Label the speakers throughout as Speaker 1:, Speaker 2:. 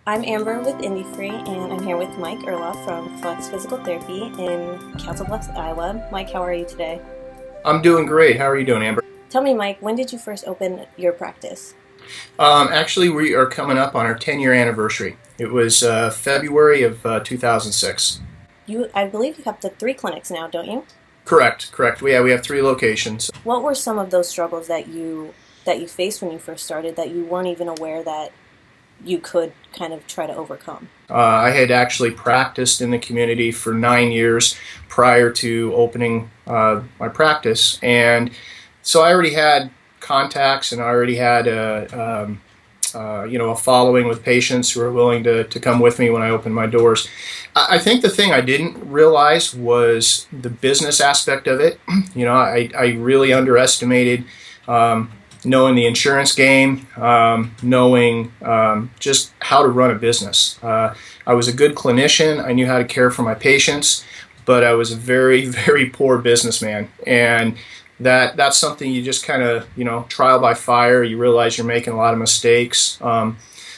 Speaker 1: I'm Amber with IndeFree, and I'm here with Mike Uhrlaub from Flex Physical Therapy in Council Bluffs, Iowa. Mike, how are you today?
Speaker 2: I'm doing great. How are you doing, Amber?
Speaker 1: Tell me, Mike, when did you first open your practice?
Speaker 2: Actually, we are coming up on our 10-year anniversary. It was February of 2006.
Speaker 1: I believe you have the 3 clinics now, don't you?
Speaker 2: Correct. We have three locations.
Speaker 1: What were some of those struggles that you faced when you first started that you weren't even aware that you could kind of try to overcome?
Speaker 2: I had actually practiced in the community for 9 years prior to opening my practice, and so I already had contacts, and I already had a following with patients who were willing to come with me when I opened my doors. I think the thing I didn't realize was the business aspect of it. I really underestimated knowing the insurance game, knowing just how to run a business. I was a good clinician. I knew how to care for my patients, but I was a very, very poor businessman. And that's something you just kind of, trial by fire. You realize you're making a lot of mistakes.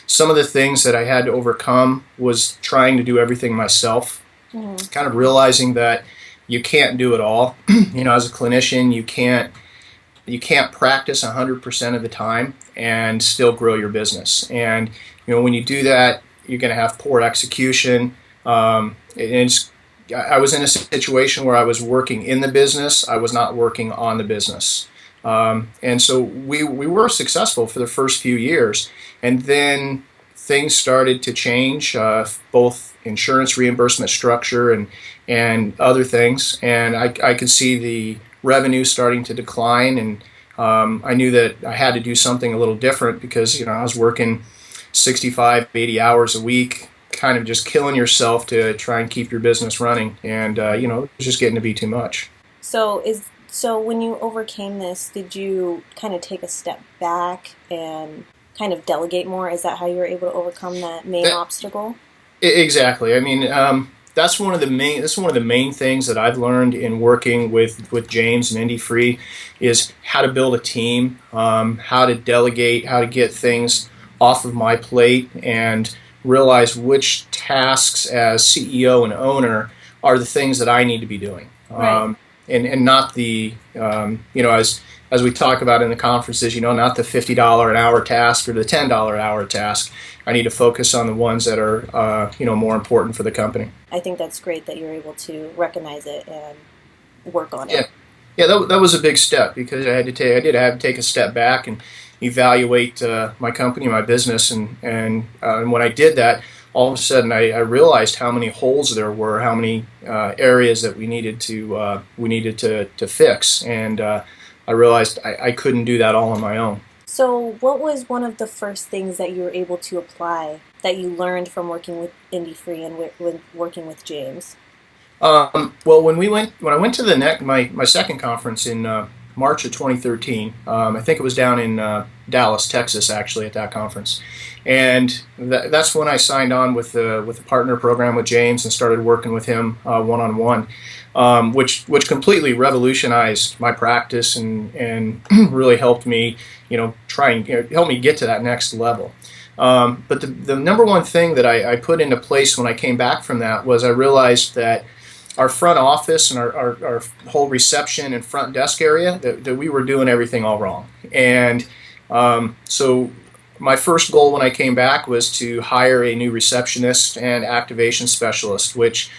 Speaker 2: Some of the things that I had to overcome was trying to do everything myself, kind of realizing that you can't do it all. As a clinician, you can't practice 100% of the time and still grow your business. And when you do that, you're going to have poor execution. I was in a situation where I was working in the business. I was not working on the business. And so we were successful for the first few years. And then things started to change, both insurance reimbursement structure and other things. And I could see the revenue starting to decline. And I knew that I had to do something a little different because, I was working 65, 80 hours a week, kind of just killing yourself to try and keep your business running, and it was just getting to be too much.
Speaker 1: So when you overcame this, did you kind of take a step back and kind of delegate more? Is that how you were able to overcome that main obstacle?
Speaker 2: Exactly. I mean, that's one of the main things that I've learned in working with James and IndeFree is how to build a team, how to delegate, how to get things off of my plate, and realize which tasks as CEO and owner are the things that I need to be doing,
Speaker 1: Right.
Speaker 2: and not the as we talk about in the conferences, not the $50 an hour task or the $10 an hour task. I need to focus on the ones that are more important for the company.
Speaker 1: I think that's great that you're able to recognize it and work on
Speaker 2: Yeah,
Speaker 1: it.
Speaker 2: yeah, that was a big step because I did have to take a step back and evaluate my company, my business, and when I did that, all of a sudden I realized how many holes there were, how many areas that we needed to fix, and I realized I couldn't do that all on my own.
Speaker 1: So what was one of the first things that you were able to apply that you learned from working with IndeFree and with working with James?
Speaker 2: Well, when I went to my second conference in March of 2013, I think it was down in Dallas, Texas, actually at that conference, and that's when I signed on with the partner program with James and started working with him one on one, which completely revolutionized my practice and really helped me help me get to that next level. But the number one thing that I put into place when I came back from that was I realized that our front office and our whole reception and front desk area, that we were doing everything all wrong. And so my first goal when I came back was to hire a new receptionist and activation specialist, which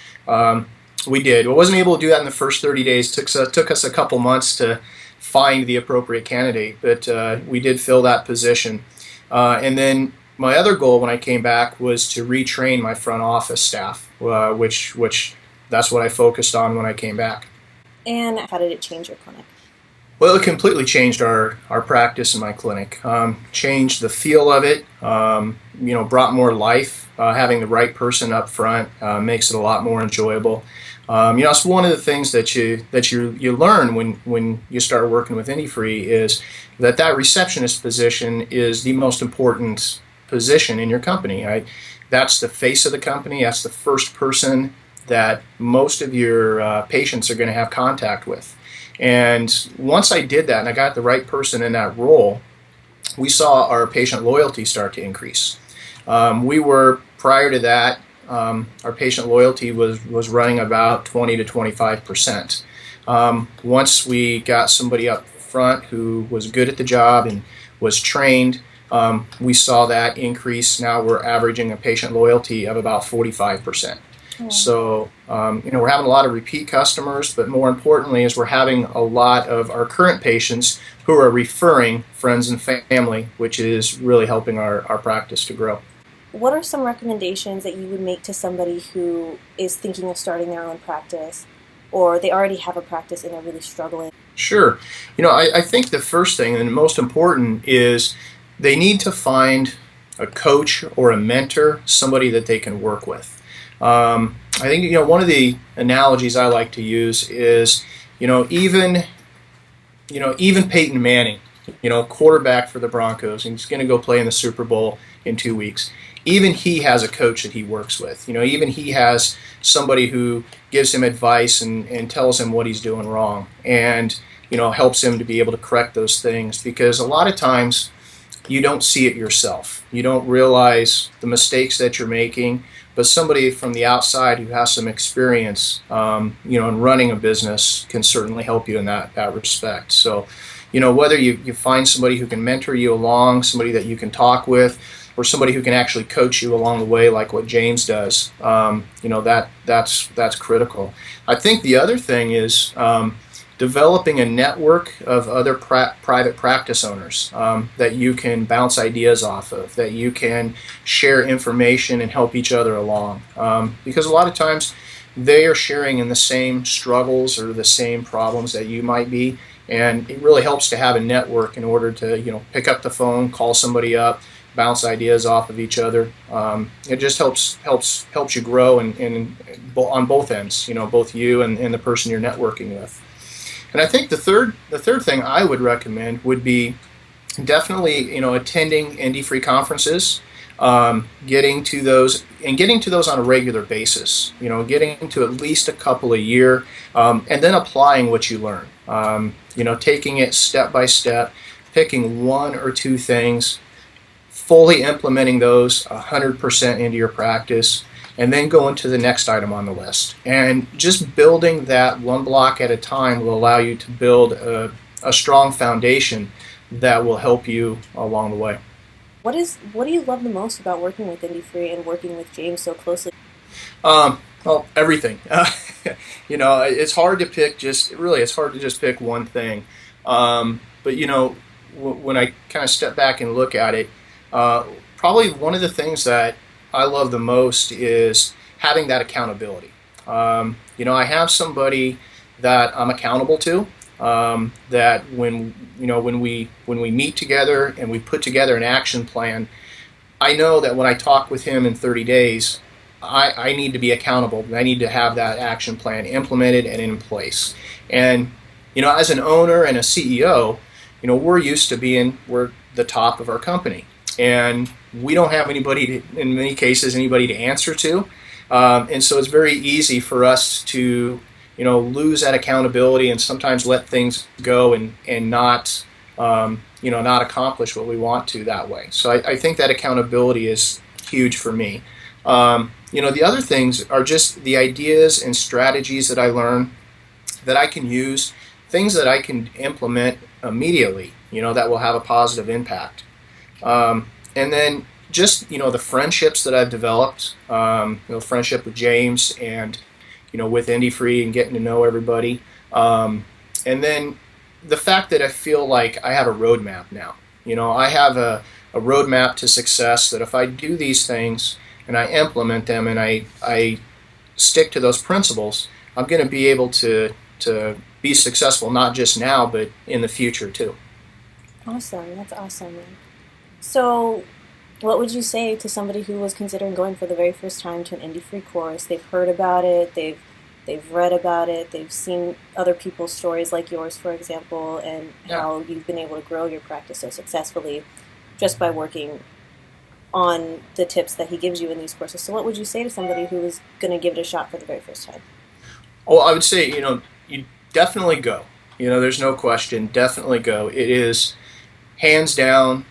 Speaker 2: we did. I wasn't able to do that in the first 30 days. It took us a couple months to find the appropriate candidate, but we did fill that position. And then my other goal when I came back was to retrain my front office staff, which that's what I focused on when I came back.
Speaker 1: And how did it change your clinic?
Speaker 2: Well, it completely changed our practice in my clinic. Changed the feel of it. Brought more life. Having the right person up front makes it a lot more enjoyable. It's one of the things that you learn when you start working with IndeFree is that receptionist position is the most important position in your company. That's the face of the company. That's the first person that most of your patients are going to have contact with. And once I did that and I got the right person in that role, we saw our patient loyalty start to increase. We were, prior to that, our patient loyalty was running about 20 to 25%. Once we got somebody up front who was good at the job and was trained, we saw that increase. Now we're averaging a patient loyalty of about 45%. So, we're having a lot of repeat customers, but more importantly is we're having a lot of our current patients who are referring friends and family, which is really helping our practice to grow.
Speaker 1: What are some recommendations that you would make to somebody who is thinking of starting their own practice, or they already have a practice and they're really struggling?
Speaker 2: Sure. I think the first thing and most important is they need to find a coach or a mentor, somebody that they can work with. I think, one of the analogies I like to use is, even Peyton Manning, quarterback for the Broncos, and he's going to go play in the Super Bowl in 2 weeks. Even he has a coach that he works with. Even he has somebody who gives him advice and tells him what he's doing wrong, and helps him to be able to correct those things, because a lot of times you don't see it yourself. You don't realize the mistakes that you're making, but somebody from the outside who has some experience, in running a business can certainly help you in that respect. So, whether you find somebody who can mentor you along, somebody that you can talk with, or somebody who can actually coach you along the way, like what James does, that's critical. I think the other thing is developing a network of other private practice owners that you can bounce ideas off of, that you can share information and help each other along. Because a lot of times they are sharing in the same struggles or the same problems that you might be, and it really helps to have a network in order to pick up the phone, call somebody up, bounce ideas off of each other. It just helps you grow and on both ends, both you and the person you're networking with. And I think the third thing I would recommend would be definitely attending IndeFree conferences, getting to those on a regular basis. Getting to at least a couple a year, and then applying what you learn. Taking it step by step, picking one or two things, fully implementing those 100% into your practice, and then going to the next item on the list. And just building that one block at a time will allow you to build a strong foundation that will help you along the way.
Speaker 1: What do you love the most about working with IndeFree and working with James so closely?
Speaker 2: Well, everything. It's hard to pick it's hard to just pick one thing. But when I kind of step back and look at it, probably one of the things that I love the most is having that accountability. I have somebody that I'm accountable to. That when we meet together and we put together an action plan, I know that when I talk with him in 30 days, I need to be accountable. I need to have that action plan implemented and in place. And as an owner and a CEO, we're used to we're the top of our company. And we don't have anybody, in many cases, anybody to answer to. And so it's very easy for us to, lose that accountability and sometimes let things go and not, not accomplish what we want to that way. So I think that accountability is huge for me. The other things are just the ideas and strategies that I learn that I can use, things that I can implement immediately, that will have a positive impact. And then just, the friendships that I've developed, friendship with James and, with IndeFree and getting to know everybody. And then the fact that I feel like I have a roadmap now. I have a roadmap to success that if I do these things and I implement them and I stick to those principles, I'm going to be able to be successful, not just now, but in the future too.
Speaker 1: Awesome. That's awesome. So, what would you say to somebody who was considering going for the very first time to an IndeFree course? They've heard about it, they've read about it, they've seen other people's stories like yours, for example, and how you've been able to grow your practice so successfully just by working on the tips that he gives you in these courses. So what would you say to somebody who is going to give it a shot for the very first time?
Speaker 2: Oh, I would say, you definitely go. There's no question, definitely go. It is hands down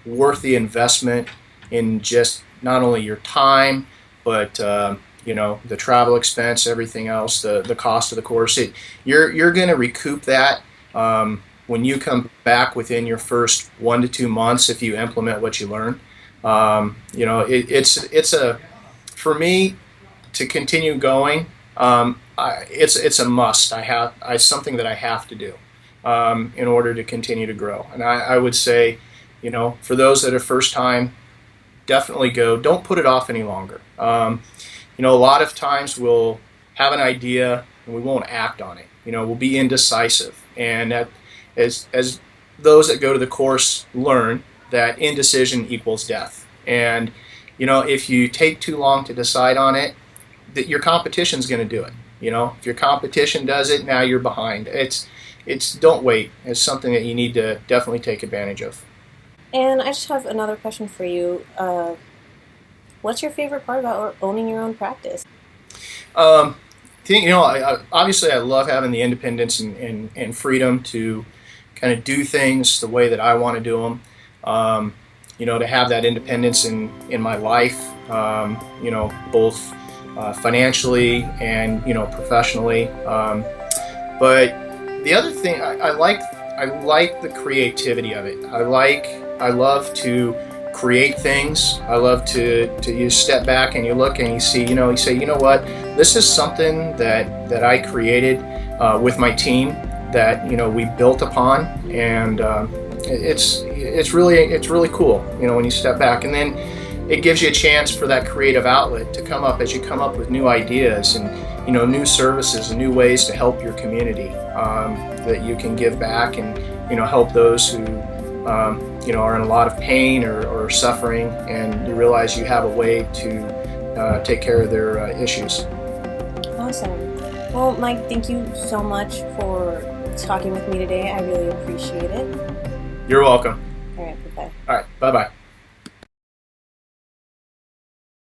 Speaker 2: worth the investment. in just not only your time, but the travel expense, everything else, the cost of the course. You're going to recoup that when you come back within your first 1 to 2 months if you implement what you learn. It's a for me to continue going. It's a must. It's something that I have to do in order to continue to grow. And I would say, for those that are first time, definitely go. Don't put it off any longer. A lot of times we'll have an idea and we won't act on it. We'll be indecisive. And as those that go to the course learn, that indecision equals death. And if you take too long to decide on it, that your competition's going to do it. If your competition does it, now you're behind. It's don't wait. It's something that you need to definitely take advantage of.
Speaker 1: And I just have another question for you. What's your favorite part about owning your own practice?
Speaker 2: Obviously I love having the independence and freedom to kind of do things the way that I want to do them. To have that independence in my life, both financially and professionally. But the other thing I like the creativity of it. I love to create things. I love to you step back and you look and you see, you say, what, this is something that I created with my team that we built upon, and it's really cool, when you step back, and then it gives you a chance for that creative outlet to come up as you come up with new ideas and new services and new ways to help your community, that you can give back and help those who are in a lot of pain or suffering, and you realize you have a way to take care of their issues.
Speaker 1: Awesome. Well, Mike, thank you so much for talking with me today. I really appreciate it.
Speaker 2: You're welcome.
Speaker 1: All right, bye-bye.
Speaker 2: All right, bye-bye.